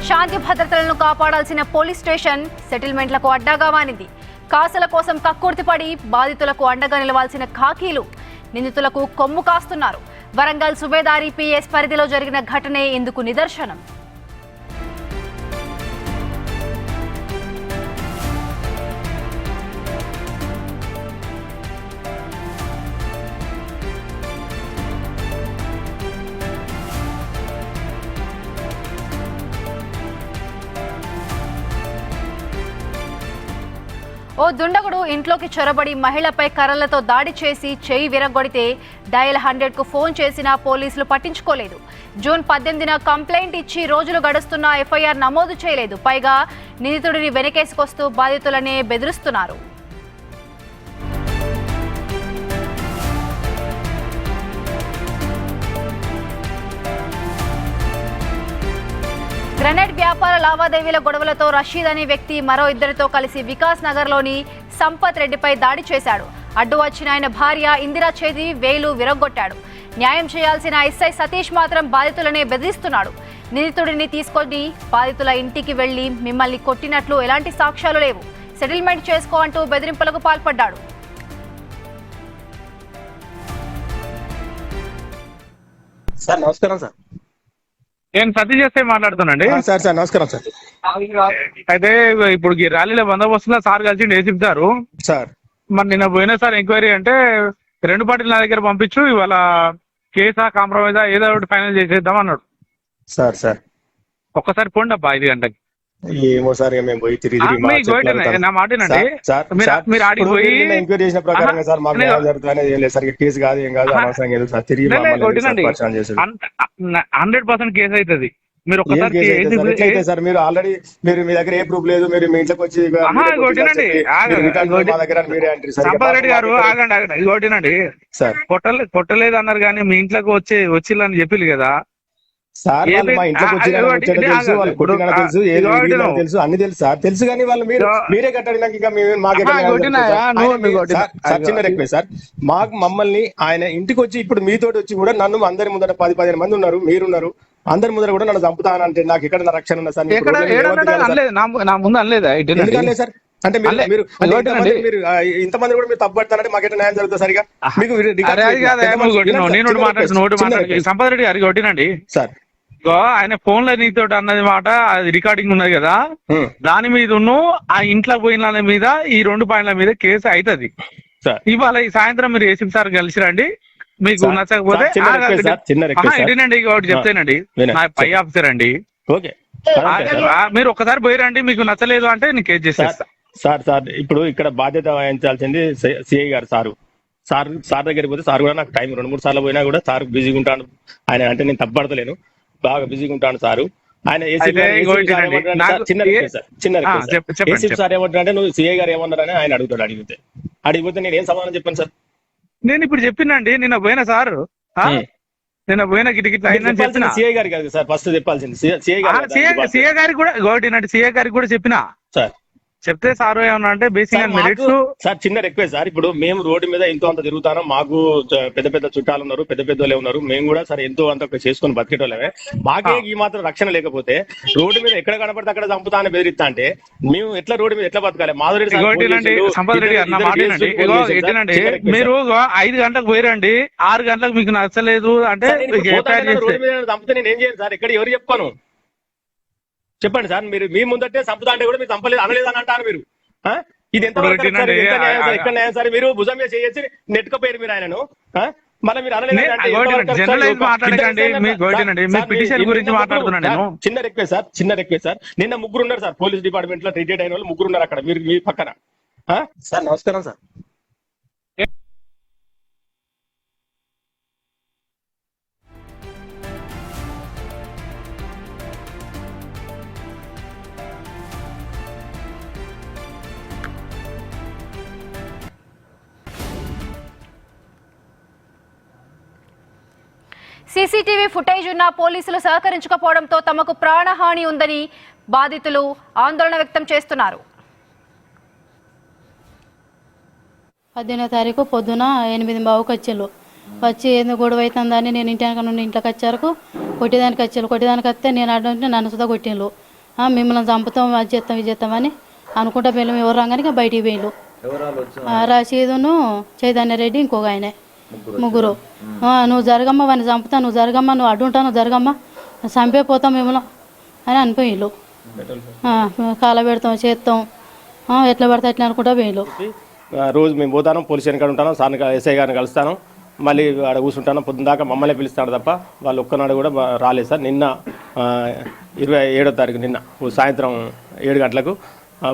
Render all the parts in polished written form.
శాంతి భద్రతలను కాపాడాల్సిన police station సెటిల్మెంట్లకు అడ్డాగా మారింది. కాసుల కోసం కక్కుర్తిపడి బాధితులకు అండగా నిలవాల్సిన ఖాకీలు నిందితులకు కొమ్ము కాస్తున్నారు. వరంగల్ సుబేదారి పిఎస్ పరిధిలో జరిగిన ఘటనే ఇందుకు నిదర్శనం. ఓ దుండగుడు ఇంట్లోకి చొరబడి మహిళపై కర్రలతో దాడి చేసి చేయి విరగొడితే డయల్ 100కు ఫోన్ చేసినా పోలీసులు పట్టించుకోలేదు. జూన్ 18న కంప్లైంట్ ఇచ్చి రోజులు గడుస్తున్నా ఎఫ్ఐఆర్ నమోదు చేయలేదు. పైగా నిందితుడిని వెనకేసుకొస్తూ బాధితులనే బెదిరిస్తున్నారు. గ్రెనేడ్ వ్యాపార లావాదేవీల గొడవలతో రషీద్ అనే వ్యక్తి మరో ఇద్దరితో కలిసి వికాస్ నగర్లోని సంపత్ రెడ్డిపై దాడి చేశాడు. అడ్డు వచ్చిన ఆయన భార్య ఇందిరా చేతి వేలు విరగొట్టాడు. న్యాయం చేయాల్సిన ఎస్ఐ సతీష్ మాత్రం బాధితులనే బెదిరిస్తున్నాడు. నిందితుడిని తీసుకొని బాధితుల ఇంటికి వెళ్లి మిమ్మల్ని కొట్టినట్లు ఎలాంటి సాక్ష్యాలు లేవు, సెటిల్మెంట్ చేసుకో అంటూ బెదిరింపులకు పాల్పడ్డాడు. సార్ నమస్కారం సార్. నేను సతీష్ చేస్తే మాట్లాడుతానండి. సార్ సార్ నమస్కారం సార్. అయితే ఇప్పుడు ఈ ర్యాలీలో బందోబస్తులో సార్ కలిసి ఏసీపీ సారు సార్ మరి నిన్న పోయినా సార్ ఎంక్వైరీ అంటే 2 పార్టీలు నా దగ్గర పంపించు, ఇవాళ కేసా కాంప్రమైజా ఏదో ఒకటి ఫైనల్ చేసేద్దాం అన్నాడు. సార్ సార్ ఒక్కసారి పోండి అబ్బా 5 గంటకి. ఏమో సార్ మేము పోయి తిరిగి నా మాటేనండి. మీరు ఆడికి పోయి ఎంక్వైరీ చేసిన ప్రకారంగా సార్ మాకు జరుగుతుంది ఏం లేదు సార్. కేసు కాదు ఏం కాదు, అనవసరం లేదు సార్. తిరిగి 100% కేసు అవుతుంది. మీరు ఒక్కసారి సార్ మీరు ఆల్రెడీ మీ దగ్గర ఏ ప్రూఫ్ లేదు, మీరు మీ ఇంట్లోకి వచ్చి సంపత్ రెడ్డి గారు ఆగండి కొట్టినండి సార్. కొట్టలేదు అన్నారు కానీ మీ ఇంట్లోకి వచ్చిల్లని చెప్పింది కదా సార్. మా ఇంట్లోకి వచ్చి తెలుసు, వాళ్ళు కొట్టిన తెలుసు, తెలుసు, అన్ని తెలుసు సార్. తెలుసు కానీ వాళ్ళు మీరే కట్టండి నాకు. ఇంకా సార్ చిన్న రిక్వెస్ట్ సార్, మమ్మల్ని ఆయన ఇంటికి వచ్చి ఇప్పుడు మీతో వచ్చి కూడా నన్ను అందరి ముందర 10-15 మంది ఉన్నారు, మీరున్నారు, అందరి ముందర కూడా నన్ను చంపుతానంటే నాకు ఎక్కడ నా రక్షణ ఉన్నా సార్? ఎందుకంటే సార్ అంటే మీరు ఇంతమంది కూడా మీరు తప్పుపడతారంటే మాకు ఎట్లా న్యాయం జరుగుతుంది సరిగా? మీకు సంపత్ రెడ్డి గారికి కొట్టినండి సార్. ఆయన ఫోన్ లో నీతో అన్నది మాట అది రికార్డింగ్ ఉన్నది కదా, దాని మీద ఆ ఇంట్లో పోయిన మీద ఈ 2 పాయింట్ల మీద కేసు అవుతుంది. ఇవాళ ఈ సాయంత్రం మీరు ఏసీపీ సార్ కలిసి రండి. మీకు నచ్చకపోతే ఇదేనండి ఒకటి చెప్తేనండి, నా పై ఆఫీసర్ అండి, మీరు ఒక్కసారి పోయి రండి. మీకు నచ్చలేదు అంటే నేను కేసు చేసేస్తా. సార్ ఇప్పుడు ఇక్కడ బాధ్యత వహించాల్సింది సిఐ గారు సారు. సార్ దగ్గరికి పోతే సార్ కూడా నాకు టైం 2-3 సార్లు పోయినా కూడా సార్ బిజీగా ఉంటాను. ఆయన అంటే నేను తప్పడతలేను, బాగా బిజీగా ఉంటాను సారు. ఆయన ఏసీపీ సార్ ఏమంటారంటే నువ్వు సిఐ గారు ఏమన్నారని ఆయన అడిగితే నేను ఏం సమాధానం చెప్పాను సార్? నేను ఇప్పుడు చెప్పినండి, నిన్న పోయిన సార్ నిన్న పోయిన గిట్లా అయిందని చెప్పిన సిఐ గారికి కాదు సార్ ఫస్ట్ చెప్పాల్సింది. సిఐ గారికి కూడా గోటినండి, సిఐ గారికి కూడా చెప్పిన సార్. చెప్తే సార్ ఏమన్నా అంటే బేసిక్ మెరిట్స్ సార్ చిన్న రిక్వెస్ట్ సార్. ఇప్పుడు మేము రోడ్డు మీద ఎంతో అంత తిరుగుతాను, మాకు పెద్ద పెద్ద చుట్టాలు ఉన్నారు, పెద్ద పెద్దోళ్ళే ఉన్నారు, మేము కూడా సార్ ఎంతో అంత చేసుకుని బతికేటోళ్ళమే. మాకే ఈ మాత్రం రక్షణ లేకపోతే రోడ్డు మీద ఎక్కడ కనపడితే అక్కడ చంపుతా అని బెదిరిస్తా అంటే మేము ఎట్లా రోడ్డు మీద ఎట్లా బతకాలి? మాధురెడ్డి సంపత్ రెడ్డి అన్న మాటేనండి. మీరు 5 గంటలకు పోయిరండి, 6 గంటలకు మీకు నచ్చలేదు అంటే రోడ్డు మీద చంపితే నేను ఏం చేయాలి సార్? ఎక్కడ ఎవరు చెప్పాను చెప్పండి సార్. మీరు మీ ముందంటే చంపుతా అంటే కూడా మీరు చంపలేదు అనలేదు అని అంటారు మీరు. ఇది ఎంత ఎక్కడ న్యాయం సార్? మీరు భుజం మీద చేయొచ్చి నెట్టుకపోయారు మీరు ఆయనను, మళ్ళీ మీరు అనలేదు. చిన్న రిక్వెస్ట్ సార్, చిన్న రిక్వెస్ట్ సార్. నిన్న 3 ఉన్నారు సార్ పోలీస్ డిపార్ట్మెంట్ లో రిటైర్డ్ అయిన వాళ్ళు 3 ఉన్నారు అక్కడ మీరు మీ పక్కన. సార్ నమస్కారం సార్. సీసీటీవీ ఫుటేజ్ ఉన్న పోలీసులు సహకరించకపోవడంతో తమకు ప్రాణహాని ఉందని బాధితులు ఆందోళన వ్యక్తం చేస్తున్నారు. 18వ తారీఖు పొద్దున 8:15కి వచ్చారు. వచ్చి ఎందుకు గొడవ అవుతుందని నేను ఇంటి వెనక నుండి ఇంట్లోకి వచ్చారు. కొట్టేదానికి వచ్చారు. కొట్టేదానికి వస్తే నేను అడ్డంటే నన్ను సుధా కొట్టిండ్రు. మిమ్మల్ని చంపుతాం అది చేస్తాం ఇది చేస్తామని అనుకుంటా మేము ఎవరు రాగానే బయటికి పోయిళ్ళు రషీదును చైతన్య రెడ్డి ఇంకొక ఆయనే ముగ్గురు నువ్వు జరగమ్మా వాడిని చంపుతా నువ్వు జరగమ్మా నువ్వు అడ్డుంటా నువ్వు జరగమ్మా చంపే పోతాం మిమ్మల్ని అని అనిపోయిళ్ళు కాల పెడతాం చేస్తాం ఎట్లా పడతా ఎట్లా అనుకుంటా పోయిళ్ళు రోజు మేము పోతాను పోలీస్ స్టేషన్ కాడ ఉంటాను సార్ ఎస్ఐ గారిని కలుస్తాను మళ్ళీ ఆడ కూర్చుంటాను పొద్దున్న దాకా మమ్మల్ని పిలుస్తాడు తప్ప వాళ్ళు ఒక్కనాడు కూడా రాలేదు సార్. నిన్న 27వ తారీఖు నిన్న సాయంత్రం 7 గంటలకు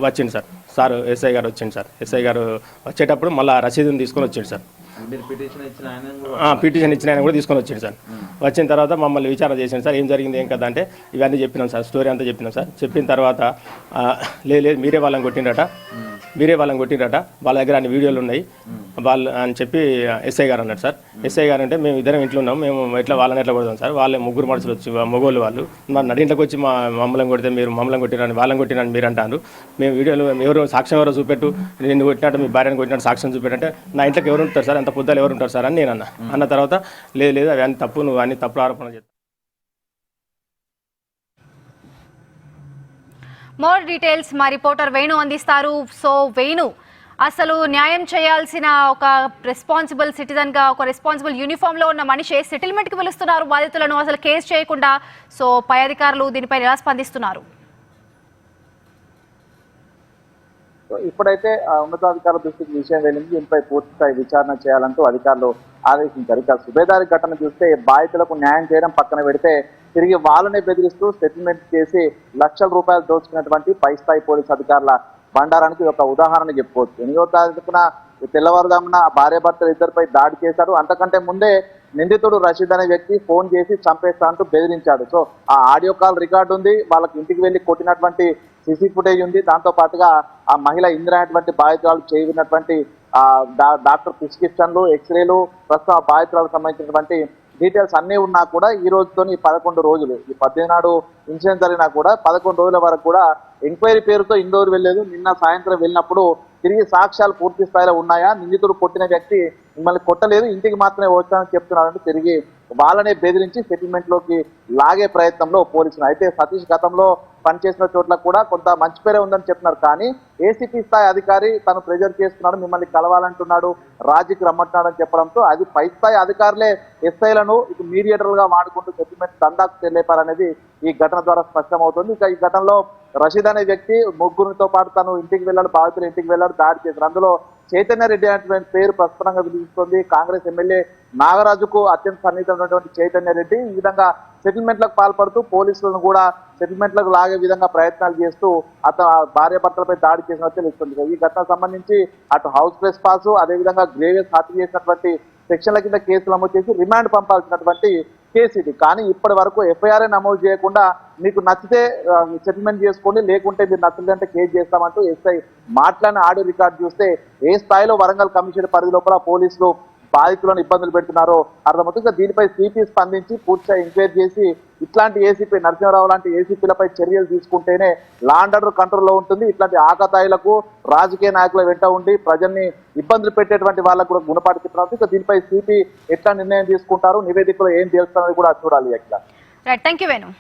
వచ్చింది సార్ ఎస్ఐ గారు వచ్చింది సార్. ఎస్ఐ గారు వచ్చేటప్పుడు మళ్ళీ రసీదుని తీసుకొని వచ్చింది సార్. పిటిషన్ ఇచ్చిన ఆయన కూడా తీసుకొని వచ్చింది సార్. వచ్చిన తర్వాత మమ్మల్ని విచారణ చేసింది సార్. ఏం జరిగింది ఏం కదా అంటే ఇవన్నీ చెప్పినాం సార్, స్టోరీ అంతా చెప్పినాం సార్. చెప్పిన తర్వాత లేదు మీరే వాళ్ళని కొట్టిండట వాళ్ళ దగ్గర అన్ని వీడియోలు ఉన్నాయి వాళ్ళు అని చెప్పి ఎస్ఐ గారు అన్నాడు సార్. ఎస్ఐ గారు అంటే మేము ఇద్దరం ఇంట్లో ఉన్నాం, మేము వాళ్ళని ఎట్లా కొడతాం సార్, వాళ్ళే ముగ్గురు మనుషులు వచ్చి మగోళ్ళు వాళ్ళు మరి నడింట్లోకి వచ్చి మమ్మల్ని కొడితే మీరు మమ్మల్ని కొట్టిరని వాళ్ళని కొట్టిరని మీరు అంటారు. మేము వీడియోలు ఎవరు సాక్ష్యం ఎవరో చూపెట్టు, నిన్ను కొట్టినట్టు మీ భార్యను కొట్టినట్టు సాక్ష్యం చూపెట్టంటే నా ఇంట్లోకి ఎవరు ఉంటారు సార్, అంత పొద్దులు ఎవరు ఉంటారు సార్ అని నేను అన్న తర్వాత లేదు అవి అన్ని తప్పు, నువ్వు అన్ని తప్పుడు ఆరోపణ చేస్తావు. మోర్ డీటెయిల్స్ మా రిపోర్టర్ వేణు అందిస్తారు. సో వేణు, అసలు న్యాయం చేయాల్సిన ఒక రెస్పాన్సిబుల్ సిటిజన్ గా ఒక రెస్పాన్సిబుల్ యూనిఫామ్ లో ఉన్న మనిషి సెటిల్మెంట్ కి పిలుస్తున్నారు బాధితులను, అసలు కేసు చేయకుండా. సో పై అధికారులు దీనిపై ఎలా స్పందిస్తున్నారు? ఇప్పుడైతే ఉన్నతాధికారుల దృష్టికి విషయం వెళ్ళింది, దీనిపై పూర్తిస్థాయి విచారణ చేయాలంటూ అధికారులు ఆదేశించారు. ఇక సుబేదారి ఘటన చూస్తే బాధితులకు న్యాయం చేయడం పక్కన పెడితే తిరిగి వాళ్ళనే బెదిరిస్తూ సెటిల్మెంట్ చేసి లక్షల రూపాయలు దోచుకున్నటువంటి పై స్థాయి పోలీసు అధికారుల బండారానికి ఒక ఉదాహరణ చెప్పుకోవచ్చు. 8వ తారీఖున తెల్లవారుదామున భార్యాభర్తలు ఇద్దరిపై దాడి చేశారు. అంతకంటే ముందే నిందితుడు రషీద్ అనే వ్యక్తి ఫోన్ చేసి చంపేస్తా అంటూ బెదిరించాడు. సో ఆ ఆడియో కాల్ రికార్డు ఉంది, వాళ్ళకి ఇంటికి వెళ్ళి కొట్టినటువంటి సీసీ ఫుటేజ్ ఉంది. దాంతో పాటుగా ఆ మహిళ ఇందిరా అనేటువంటి బాధితురాలు చేయనటువంటి డాక్టర్ ప్రిస్క్రిప్షన్లు, ఎక్స్రేలు, ప్రస్తుతం ఆ బాధితురాలకు సంబంధించినటువంటి డీటెయిల్స్ అన్నీ ఉన్నా కూడా ఈ రోజుతో 11 రోజులు, ఈ 18 నాడు ఇన్సిడెంట్ జరిగినా కూడా 11 రోజుల వరకు కూడా ఎంక్వైరీ పేరుతో ఇండోర్ వెళ్ళలేదు. నిన్న సాయంత్రం వెళ్ళినప్పుడు తిరిగి సాక్ష్యాలు పూర్తి స్థాయిలో ఉన్నాయా, నిందితుడు కొట్టిన వ్యక్తి మిమ్మల్ని కొట్టలేదు ఇంటికి మాత్రమే వచ్చానని చెప్తున్నారంటే తిరిగి వాళ్ళనే బెదిరించి సెటిల్మెంట్ లోకి లాగే ప్రయత్నంలో పోలీసులు. అయితే సతీష్ గతంలో పనిచేసిన చోట్ల కూడా కొంత మంచి పేరే ఉందని చెప్తున్నారు. కానీ ఏసీపీ స్థాయి అధికారి తను ప్రెజర్ చేస్తున్నాడు, మిమ్మల్ని కలవాలంటున్నాడు, రాజీకి రమ్మంటున్నాడు అని చెప్పడంతో అది పై స్థాయి అధికారులే ఎస్ఐలను ఇటు మీడియేటర్లుగా వాడుకుంటూ సెటిల్మెంట్ దందాకు తెలియపారనేది ఈ ఘటన ద్వారా స్పష్టమవుతుంది. ఇక ఈ ఘటనలో రషీద్ అనే వ్యక్తి ముగ్గురితో పాటు తను ఇంటికి వెళ్ళాడు, బాధితులు ఇంటికి వెళ్ళాడు, దాడి చేశారు. అందులో చైతన్య రెడ్డి అనేటువంటి పేరు ప్రస్ఫుటంగా వినిపిస్తుంది. కాంగ్రెస్ ఎమ్మెల్యే నాగరాజుకు అత్యంత సన్నిహితమైనటువంటి చైతన్య రెడ్డి ఈ విధంగా సెటిల్మెంట్లకు పాల్పడుతూ పోలీసులను కూడా సెటిల్మెంట్లకు లాగే విధంగా ప్రయత్నాలు చేస్తూ అతను భార్యాభర్తలపై దాడి చేసినట్టు తెలుస్తుంది. ఈ ఘటనకు సంబంధించి అటు హౌస్ ప్రెస్ పాసు, అదేవిధంగా గ్రేవియస్ హత్య చేసినటువంటి సెక్షన్ల కింద కేసులు నమోదు చేసి రిమాండ్ పంపాల్సినటువంటి కేసు ఇది. కానీ ఇప్పటి వరకు ఎఫ్ఐఆర్ నమోదు చేయకుండా మీకు నచ్చితే సెటిల్మెంట్ చేసుకోండి, లేకుంటే మీరు నచ్చలేదంటే కేసు చేస్తామంటూ ఎస్ఐ మాట్లాడిన ఆడియో రికార్డు చూస్తే ఏ స్థాయిలో వరంగల్ కమిషన్ పరిధి లోపల పోలీసులు బాధితులను ఇబ్బందులు పెడుతున్నారో అర్థమవుతుంది. దీనిపై సిపి స్పందించి పూర్తిగా ఎంక్వైరీ చేసి ఇట్లాంటి ఏసీపీ నరసింహరావు లాంటి ఏసీపీలపై చర్యలు తీసుకుంటేనే లా అండ్ ఆర్డర్ కంట్రోల్లో ఉంటుంది. ఇట్లాంటి ఆకతాయిలకు రాజకీయ నాయకుల వెంట ఉండి ప్రజల్ని ఇబ్బందులు పెట్టేటువంటి వాళ్ళకు కూడా గుణపాఠం చెప్పినప్పుడు దీనిపై సిపి ఎట్లా నిర్ణయం తీసుకుంటారు, నివేదికలో ఏం తెలుస్తారని కూడా చూడాలి. Right, thank you Venu.